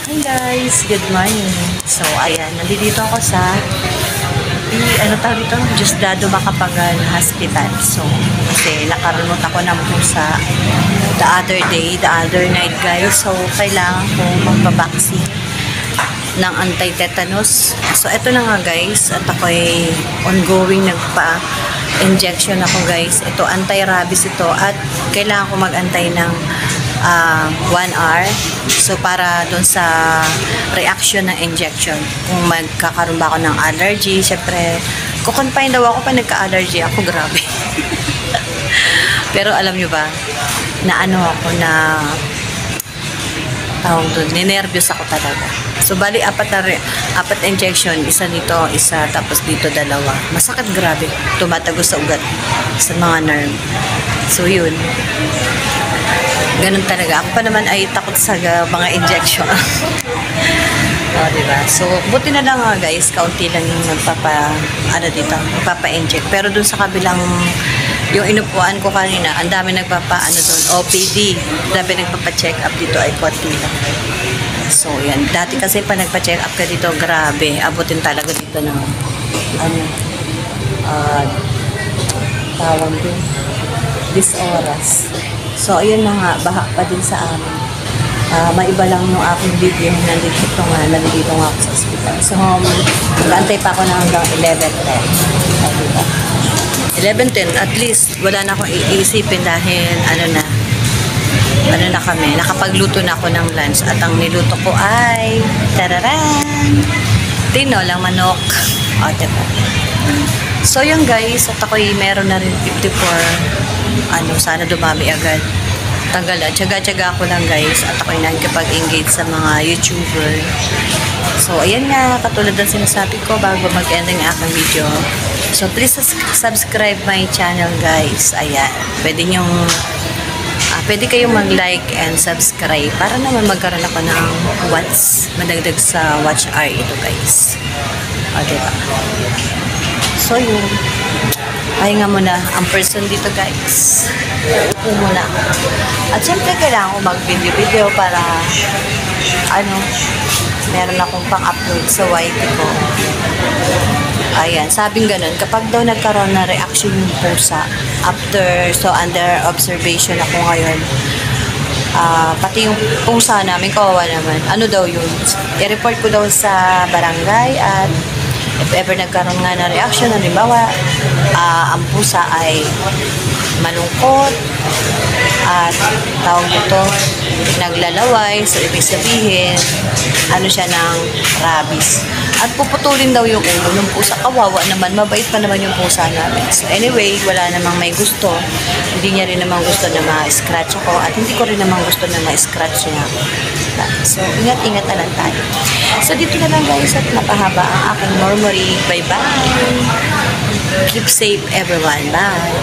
Hi guys, good morning. So ayan, nandito ako sa Diosdado Macapagal Hospital. So kasi nakarunot ako ng pusa the other night guys. So kailangan ko magpa-vaccine ng anti-tetanus. So ito na nga guys, at ako'y ongoing nagpa-injection ako guys. Ito anti-rabies ito at kailangan ko mag-antay ng 1 hour. So, para doon sa reaction ng injection. Kung magkakaroon ba ako ng allergy, syempre, kukonfine daw ako pa nagka-allergy ako, grabe. Pero alam nyo ba, na ano ako na tawag doon, ninervyos ako talaga. So, bali, apat na injection, isa dito, isa, tapos dito, dalawa. Masakit, grabe. Tumatagos sa ugat, sa mga nerve. So, yun. Ganun talaga. Ako pa naman ay takot sa mga injection. Diba? So, buti na lang guys, kaunti lang yung nagpapa-inject. Pero dun sa kabilang, yung inupuan ko kanina, ang dami doon, OPD. Dami nagpapa-check up dito ay konti lang. So, yan. Dati kasi pa nagpa-check up ka dito, grabe. Abutin talaga dito ng, tawag din, this oras. So, ayun na nga, baha pa din sa amin. Maiba lang yung aking video. Nandito nga ako sa hospital. So, mag-antay pa ako na hanggang 11:10. Diba? 11:10, at least, wala na akong iisipin dahil, ano na kami, nakapagluto na ako ng lunch. At ang niluto ko ay, tararan! Tinolang manok. Diba? So, yun guys, at ako'y meron na rin 54, sana dumami agad. Tanggal tsaga-tsaga ako lang guys, at ako'y nakikipag-engage sa mga YouTuber. So, ayan nga, katulad ng sinasabi ko bago mag-end ang aking video. So, please subscribe my channel guys. Ayan, pwede kayong mag-like and subscribe para naman magkaroon ako ng madagdag sa watch hour ito guys. Diba? So, yun. Pahinga muna ang person dito guys. Upo muna. At syempre kailangan ko mag-video para meron akong pang-upload sa YT ko. Ayan, sabing ganun. Kapag daw nagkaroon na reaction yung pusa under observation ako ngayon, pati yung pusa namin, kawawa naman. Ano daw yun? I-report ko daw sa barangay at if ever nagkaroon nga na reaction, halimbawa, ang pusa ay malungkot at tawag dito, naglalaway, so ibig sabihin, siya ng rabies. At puputulin daw yung ulo ng pusa. Kawawa naman, mabait pa naman yung pusa namin. So anyway, wala namang may gusto. Hindi niya rin namang gusto na ma-scratch ako at hindi ko rin namang gusto na ma-scratch niya. So, ingat-ingat na lang tayo. So, dito na lang guys at napahaba ang aking murmuring. Bye-bye! Keep safe everyone. Bye!